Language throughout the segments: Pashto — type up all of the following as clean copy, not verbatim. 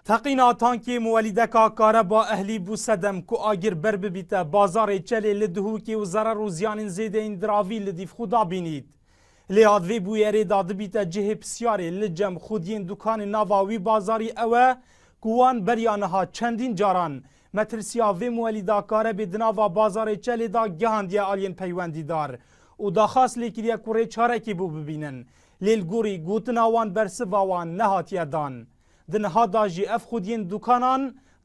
تقینا تانکی مولیدکا کاره با اهلی بو سدم کو آگیر بر ببیته بازار چلی لدهوکی و ضرر و زیان زیده این دراوی لدیف خدا بینید. لیادوی بو یری داده بیته جه بسیاری لجم خودین دکان نواوی بازاری اوه کوان بریانها چندین جاران مترسیا وی مولیدا کاره بدناوا بازار چلی دا گهاندی آلین پیوندی دار و دا خاص لیکریا کوری چارکی بو ببینن لیل گوری گوتناوان برسواوان نهاتیه دان. دنها داجی اف خودین دکانان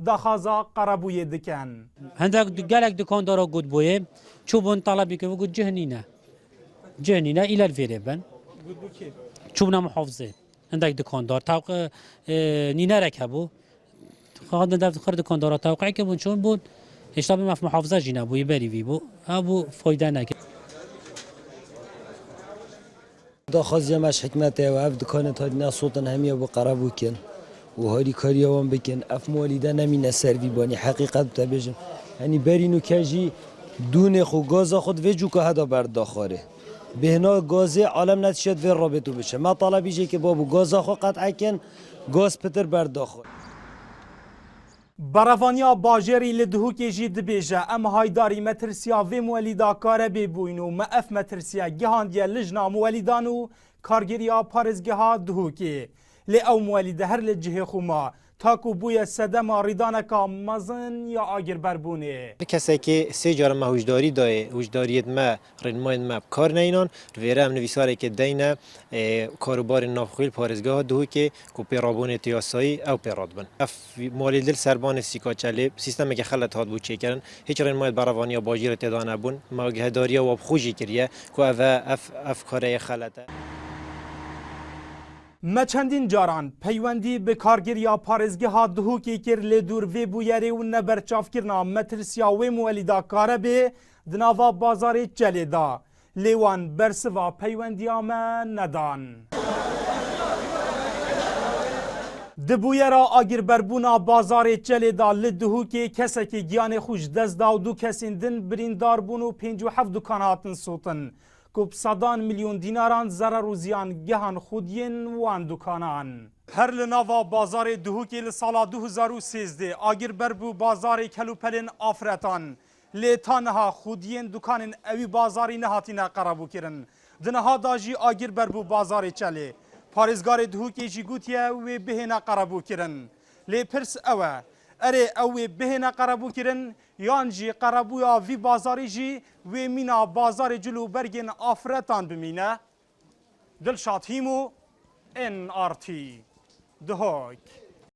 داخازا قربوی دکن. هندک گلک دکاندارا گود بویه چوبون طلبی که وگود جهنینه ایلر فیره بن. گود بو کی؟ چوبنا محافظه. هندک دکاندار توقع نینه رکبو. خواهد ندفت خرد دکاندارا توقعی که بون چون بود اشتباه مف محافظه جینا بوی بری وی بو. ابو فایده نکرد. داخازی مش حکمته و اف دکان تا دینا صوتن همیه با قربو کن. و هاری کاریوان بکن اف مولیده نمینه سروی بانی حقیقت بتبجم یعنی برینو کجی دونه خو گازا خود وجو که هدا برد داخاره بهنا گازه عالم نتشد و رابطو بشه ما طلبی جه که بابو گازا خو قطع کن گاز پتر برد داخاره براوانیا باجری لدهوکی جی دبیجه ام هایداری مترسیا و مولیدا کاره ببوینو ما اف مترسیا گهاندیا لجنا مولیدانو کارگریا پارزگه ها دهوکی لی او مولیده هر لجه خوما تاکو بوی سدم ریدانکا مزن یا آگر بربونه کسی که سه جار ما هوشداری داره هوشداریت ما رنمای ما کار نینان ویره هم نویساره که دینه کاروبار نافخیل پارزگاه دو که پیرابون تیاسایی او پیراد بن اف مالی دل سربان سیکاچلی سیستمی که خلط هات بود چه کردن هیچ رنمای براوانی باجیر تدانه بون ما گهداری و خوشی کریه که اف کاره خلطه ما چندین جاران پیوندی به کارگریا پارزگه ها دهوکی کر لدور وی بویری و نبرچاف کرنا مترسیا و مولیدا کاره به دناوا بازار چلی دا لیوان برسوا پیوندی آمه ندان دبویرا آگیر بربونا بازار چلی دا لدهوکی کسی که گیان خوش دست دا و دو کسین دن بریندار بونو 57 دکاناتن سوتن کب صدان میلیون دیناران ضرر و زیان گهان خودین وان دکانان هر لناوا بازار دهوکی لسالا 2013 آگیر بربو بازار کلوپلین آفرتان لیتانها خودین دکانین اوی بازاری نهاتینا قربو کرن دنها داجی آگیر بربو بازار چلی پارزگار دهوکی جی گوتیه و بهینا قربو کرن لی پرس اوه اره اوی بهینا قربو کرن یان جی قربویا وی بازاری جی و مینا بازار جلو برگن آفرتان بمینه دلشاد هیمو NRT دهوک